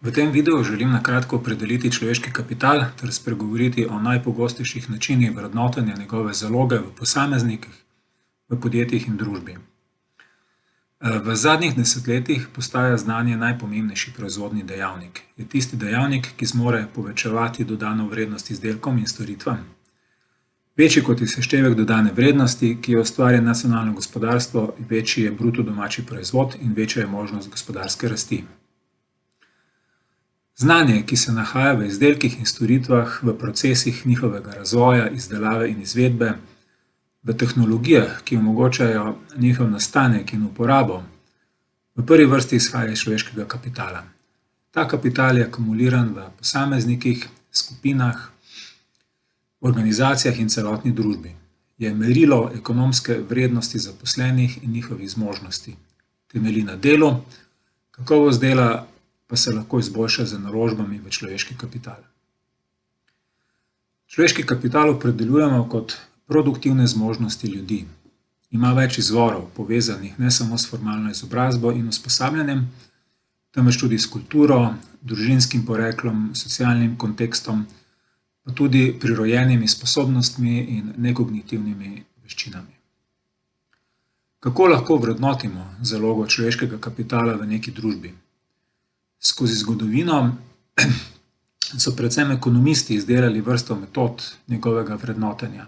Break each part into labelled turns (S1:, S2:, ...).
S1: V tem videu želim na kratko opredeliti človeški kapital ter spregovoriti o najpogostejših načinih vrednotenja njegove zaloge v posameznikih, v podjetjih in družbi. V zadnjih desetletjih postaja znanje najpomembnejši proizvodni dejavnik. Je tisti dejavnik, ki zmore povečevati dodano vrednost izdelkom in storitvam. Večji kot je seštevek dodane vrednosti, ki jo ustvarja nacionalno gospodarstvo, večji je bruto domači proizvod in večja je možnost gospodarske rasti. Znanje, ki se nahaja v izdelkih in storitvah, v procesih njihovega razvoja, izdelave in izvedbe, v tehnologijah, ki omogočajo njihov nastanek in uporabo, v prvi vrsti izhaja iz človeškega kapitala. Ta kapital je akumuliran v posameznikih, skupinah, organizacijah in celotni družbi. Je merilo ekonomske vrednosti zaposlenih in njihovih zmožnosti. Temelji na delu, kakovost dela pa se lahko izboljša z naložbami v človeški kapital. Človeški kapital opredeljujemo kot produktivne zmožnosti ljudi. Ima več izvorov, povezanih ne samo s formalno izobrazbo in usposabljanjem, temveč tudi s kulturo, družinskim poreklom, socialnim kontekstom, pa tudi prirojenimi sposobnostmi in nekognitivnimi veščinami. Kako lahko vrednotimo zalogo človeškega kapitala v neki družbi? Skozi zgodovino so predvsem ekonomisti izdelali vrsto metod njegovega vrednotenja.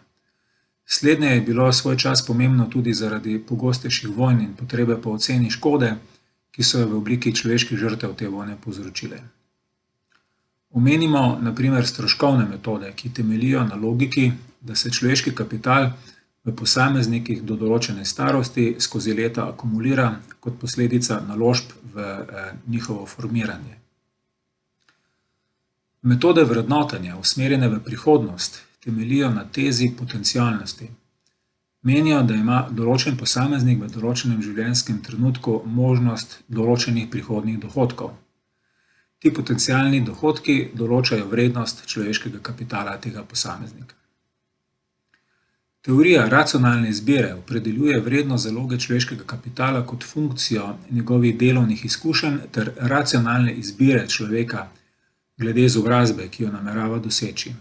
S1: Slednje je bilo svoj čas pomembno tudi zaradi pogostejših vojn in potrebe po oceni škode, ki so jo v obliki človeških žrtev te vojne povzročile. Omenimo na primer stroškovne metode, ki temeljijo na logiki, da se človeški kapital v posameznikih do določene starosti skozi leta akumulira kot posledica naložb v njihovo formiranje. Metode vrednotenja, usmerjene v prihodnost, temeljijo na tezi potencialnosti. Menijo, da ima določen posameznik v določenem življenjskem trenutku možnost določenih prihodnjih dohodkov. Ti potencialni dohodki določajo vrednost človeškega kapitala tega posameznika. Teorija racionalne izbire opredeljuje vrednost zaloge človeškega kapitala kot funkcijo njegovih delovnih izkušenj ter racionalne izbire človeka glede izobrazbe, ki jo namerava doseči.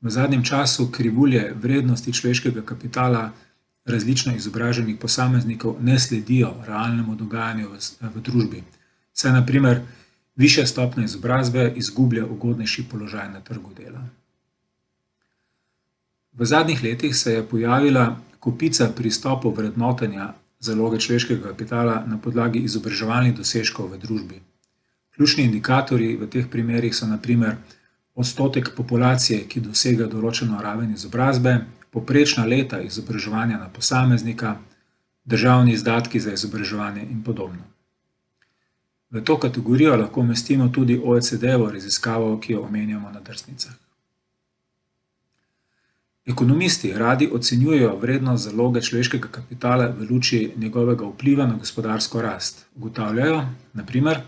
S1: V zadnjem času krivulje vrednosti človeškega kapitala različno izobraženih posameznikov ne sledijo realnemu dogajanju v družbi, saj na primer višja stopnja izobrazbe izgublja ugodnejši položaj na trgu dela. V zadnjih letih se je pojavila kopica pristopov vrednotenja zaloge človeškega kapitala na podlagi izobraževalnih dosežkov v družbi. Ključni indikatorji v teh primerih so na primer odstotek populacije, ki dosega določeno raven izobrazbe, povprečna leta izobraževanja na posameznika, državni izdatki za izobraževanje in podobno. V to kategorijo lahko umestimo tudi OECD-jevo raziskavo, ki jo omenjamo na drsnicah. Ekonomisti radi ocenjujejo vrednost zaloge človeškega kapitala v luči njegovega vpliva na gospodarsko rast. Ugotavljajo, na primer,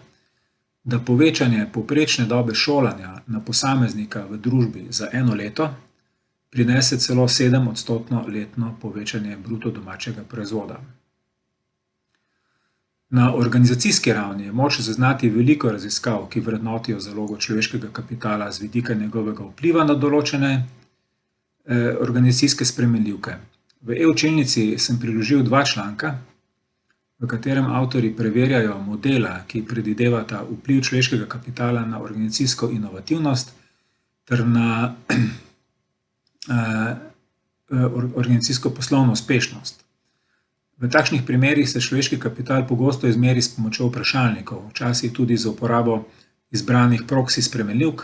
S1: da povečanje povprečne dobe šolanja na posameznika v družbi za eno leto prinese celo 7% letno povečanje bruto domačega proizvoda. Na organizacijski ravni je moč zaznati veliko raziskav, ki vrednotijo zalogo človeškega kapitala z vidika njegovega vpliva na določene organizacijske spremenljivke. V e-učilnici sem priložil 2 članka, v katerem avtorji preverjajo modela, ki predvidevata vpliv človeškega kapitala na organizacijsko inovativnost ter na organizacijsko poslovno uspešnost. V takšnih primerih se človeški kapital pogosto izmeri s pomočjo vprašalnikov, včasih tudi za uporabo izbranih proksi spremenljivk,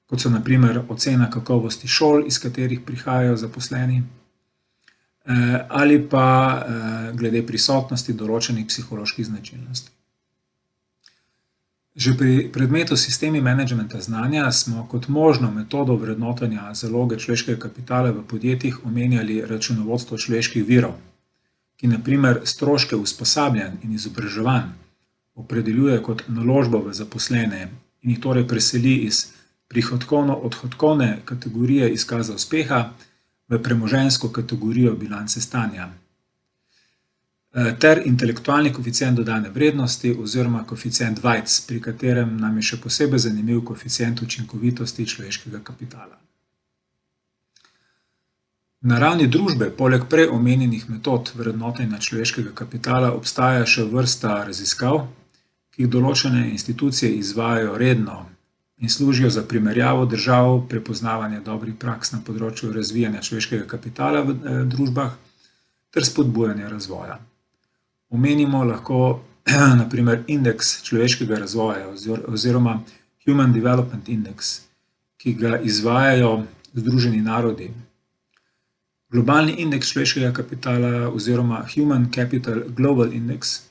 S1: kot so na primer ocena kakovosti šol, iz katerih prihajajo zaposleni, ali pa glede prisotnosti določenih psiholoških značilnosti. Že pri predmetu sistemi menedžmenta znanja smo kot možno metodo vrednotenja zaloge človeškega kapitala v podjetjih omenjali računovodstvo človeških virov, ki na primer stroške usposabljanj in izobraževanj opredeljuje kot naložbo v zaposlene in jih torej preseli iz prihodkovno-odhodkovne kategorije izkaza uspeha v premoženjsko kategorijo bilance stanja. ter intelektualni koeficient dodane vrednosti oziroma koeficient Weitz, pri katerem nam je še posebej zanimiv koeficient učinkovitosti človeškega kapitala. Na ravni družbe, poleg prej omenjenih metod vrednotenja človeškega kapitala, obstaja še vrsta raziskav, ki jih določene institucije izvajajo redno in služijo za primerjavo držav, prepoznavanje dobrih praks na področju razvijanja človeškega kapitala v družbah ter spodbujanje razvoja. Omenimo lahko na primer indeks človeškega razvoja oziroma Human Development Index, ki ga izvajajo Združeni narodi. Globalni indeks človeškega kapitala oziroma Human Capital Global Index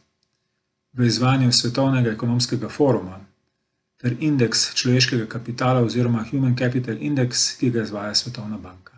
S1: v izvajanju Svetovnega ekonomskega foruma ter indeks človeškega kapitala oziroma Human Capital Index, ki ga izvaja Svetovna banka.